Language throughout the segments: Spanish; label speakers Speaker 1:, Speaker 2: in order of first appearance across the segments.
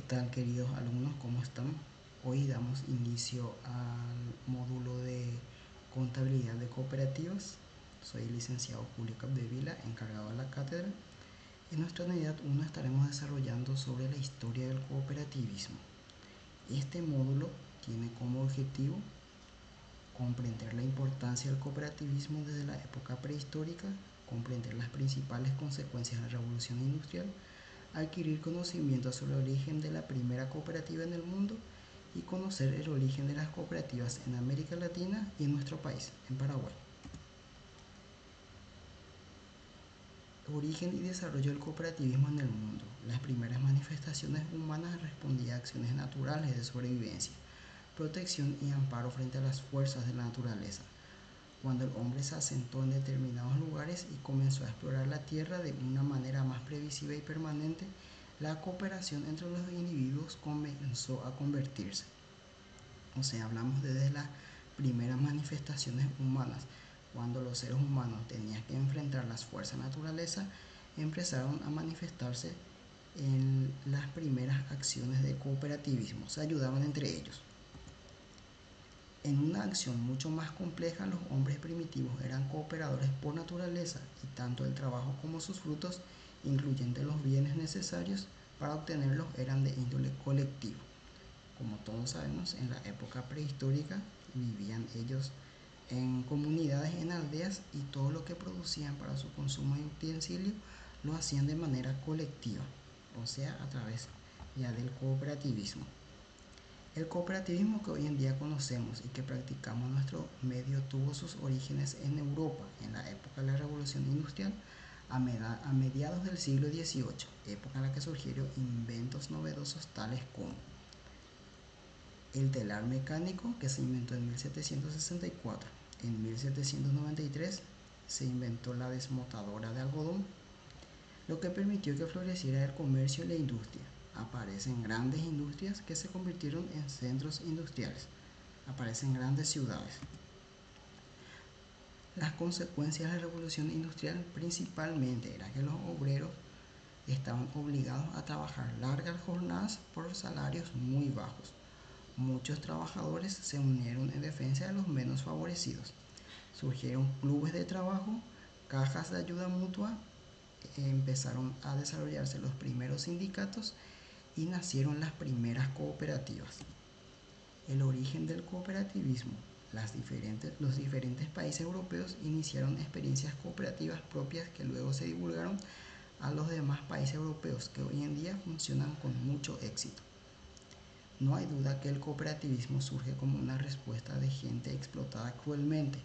Speaker 1: tal, queridos alumnos? ¿Cómo están? Hoy damos inicio al módulo de contabilidad de cooperativas. Soy el licenciado Julio Capdevila, encargado de la cátedra. En nuestra unidad 1 estaremos desarrollando sobre la historia del cooperativismo. Este módulo tiene como objetivo comprender la importancia del cooperativismo desde la época prehistórica, comprender las principales consecuencias de la revolución industrial, adquirir conocimiento sobre el origen de la primera cooperativa en el mundo y conocer el origen de las cooperativas en América Latina y en nuestro país, en Paraguay. Origen y desarrollo del cooperativismo en el mundo. Las primeras manifestaciones humanas respondían a acciones naturales de sobrevivencia, protección y amparo frente a las fuerzas de la naturaleza. Cuando el hombre se asentó en determinados lugares y comenzó a explorar la tierra de una manera más previsible y permanente, la cooperación entre los individuos comenzó a convertirse. O sea, hablamos desde las primeras manifestaciones humanas, cuando los seres humanos tenían que enfrentar las fuerzas de la naturaleza, empezaron a manifestarse en las primeras acciones de cooperativismo, se ayudaban entre ellos. En una acción mucho más compleja, los hombres primitivos eran cooperadores por naturaleza y tanto el trabajo como sus frutos, incluyendo los bienes necesarios para obtenerlos, eran de índole colectivo. Como todos sabemos, en la época prehistórica vivían ellos en comunidades, en aldeas, y todo lo que producían para su consumo y utensilio lo hacían de manera colectiva, o sea, a través ya del cooperativismo. El cooperativismo que hoy en día conocemos y que practicamos en nuestro medio tuvo sus orígenes en Europa, en la época de la Revolución Industrial, a mediados del siglo XVIII, época en la que surgieron inventos novedosos tales como el telar mecánico, que se inventó en 1764. En 1793 se inventó la desmotadora de algodón, lo que permitió que floreciera el comercio y la industria. Aparecen grandes industrias que se convirtieron en centros industriales. Aparecen grandes ciudades. Las consecuencias de la revolución industrial principalmente era que los obreros estaban obligados a trabajar largas jornadas por salarios muy bajos. Muchos trabajadores se unieron en defensa de los menos favorecidos. Surgieron clubes de trabajo, cajas de ayuda mutua, empezaron a desarrollarse los primeros sindicatos y nacieron las primeras cooperativas. El origen del cooperativismo. Los diferentes países europeos iniciaron experiencias cooperativas propias que luego se divulgaron a los demás países europeos, que hoy en día funcionan con mucho éxito. No hay duda que el cooperativismo surge como una respuesta de gente explotada cruelmente,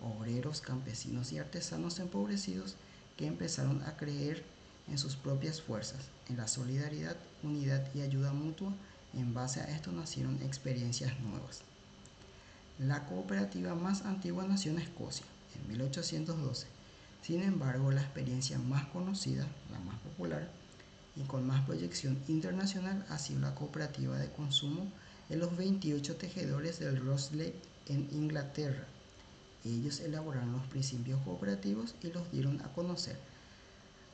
Speaker 1: obreros, campesinos y artesanos empobrecidos que empezaron a creer en sus propias fuerzas, en la solidaridad, unidad y ayuda mutua. En base a esto nacieron experiencias nuevas. La cooperativa más antigua nació en Escocia, en 1812. Sin embargo, la experiencia más conocida, la más popular y con más proyección internacional, ha sido la cooperativa de consumo de los 28 tejedores del Rochdale en Inglaterra. Ellos elaboraron los principios cooperativos y los dieron a conocer.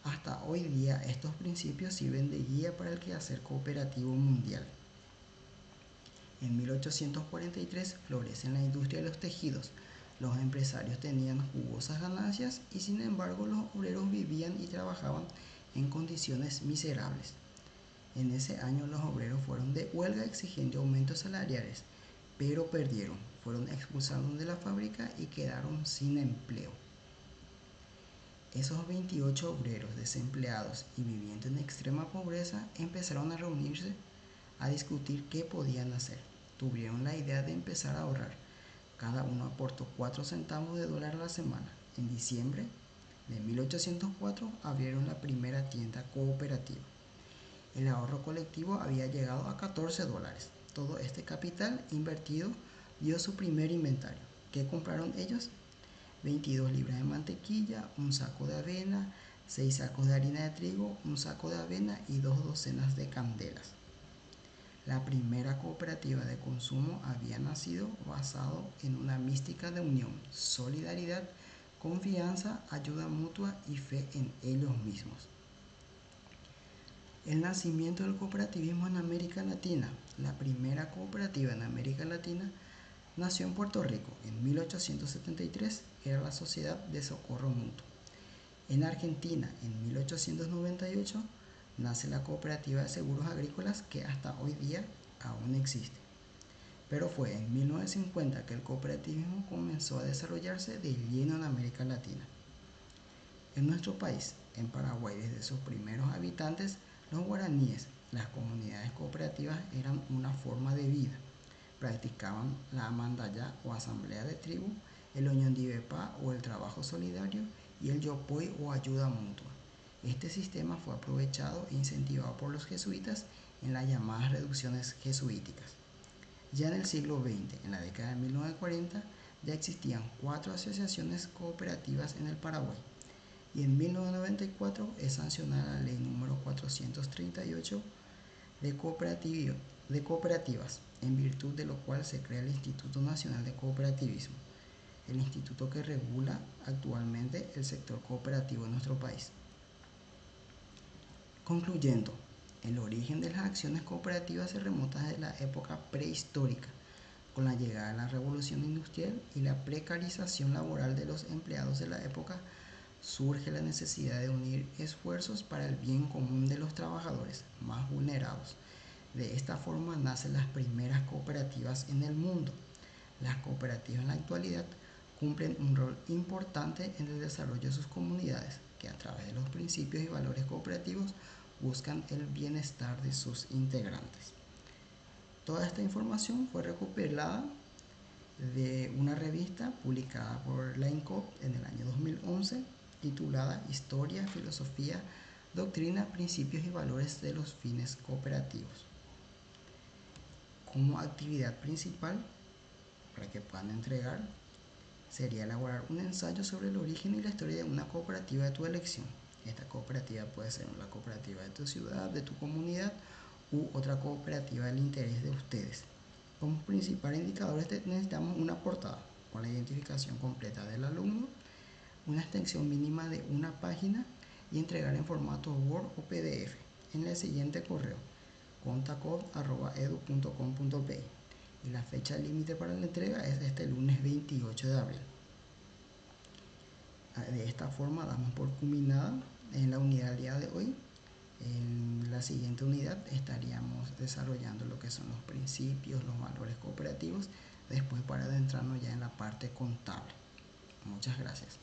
Speaker 1: Hasta hoy día estos principios sirven de guía para el quehacer cooperativo mundial. En 1843 florece la industria de los tejidos. Los empresarios tenían jugosas ganancias y sin embargo los obreros vivían y trabajaban en condiciones miserables. En ese año los obreros fueron de huelga exigiendo aumentos salariales, pero perdieron, fueron expulsados de la fábrica y quedaron sin empleo. Esos 28 obreros desempleados y viviendo en extrema pobreza empezaron a reunirse a discutir qué podían hacer. Tuvieron la idea de empezar a ahorrar. Cada uno aportó 4 centavos de dólar a la semana. En diciembre de 1804 abrieron la primera tienda cooperativa. El ahorro colectivo había llegado a 14 dólares. Todo este capital invertido dio su primer inventario. ¿Qué compraron ellos? 22 libras de mantequilla, un saco de avena, 6 sacos de harina de trigo, un saco de avena y 2 docenas de candelas. La primera cooperativa de consumo había nacido basado en una mística de unión, solidaridad, confianza, ayuda mutua y fe en ellos mismos. El nacimiento del cooperativismo en América Latina. La primera cooperativa en América Latina nació en Puerto Rico en 1873, era la Sociedad de Socorro Mutuo. En Argentina, en 1898, nace la Cooperativa de Seguros Agrícolas que hasta hoy día aún existe. Pero fue en 1950 que el cooperativismo comenzó a desarrollarse de lleno en América Latina. En nuestro país, en Paraguay, desde sus primeros habitantes, los guaraníes, las comunidades cooperativas eran una forma de vida. Practicaban la amandayá o asamblea de tribu, el oñondibepá o el trabajo solidario y el yopoy o ayuda mutua. Este sistema fue aprovechado e incentivado por los jesuitas en las llamadas reducciones jesuíticas. Ya en el siglo XX, en la década de 1940, ya existían 4 asociaciones cooperativas en el Paraguay y en 1994 es sancionada la ley número 438 de cooperativas, en virtud de lo cual se crea el Instituto Nacional de Cooperativismo, el instituto que regula actualmente el sector cooperativo en nuestro país. Concluyendo, el origen de las acciones cooperativas se remonta desde la época prehistórica, con la llegada de la revolución industrial y la precarización laboral de los empleados de la época. Surge la necesidad de unir esfuerzos para el bien común de los trabajadores más vulnerados. De esta forma nacen las primeras cooperativas en el mundo. Las cooperativas en la actualidad cumplen un rol importante en el desarrollo de sus comunidades, que a través de los principios y valores cooperativos buscan el bienestar de sus integrantes. Toda esta información fue recopilada de una revista publicada por la INCOP en el año 2011 titulada Historia, Filosofía, Doctrina, Principios y Valores de los Fines Cooperativos. Como actividad principal para que puedan entregar sería elaborar un ensayo sobre el origen y la historia de una cooperativa de tu elección. Esta cooperativa puede ser la cooperativa de tu ciudad, de tu comunidad u otra cooperativa del interés de ustedes. Como principal indicador necesitamos una portada con la identificación completa del alumno, una extensión mínima de una página y entregar en formato Word o PDF en el siguiente correo contacop@edu.com.pe y la fecha límite para la entrega es este lunes 28 de abril. De esta forma damos por culminada en la unidad del día de hoy. En la siguiente unidad estaríamos desarrollando lo que son los principios, los valores cooperativos, después para adentrarnos ya en la parte contable. Muchas gracias.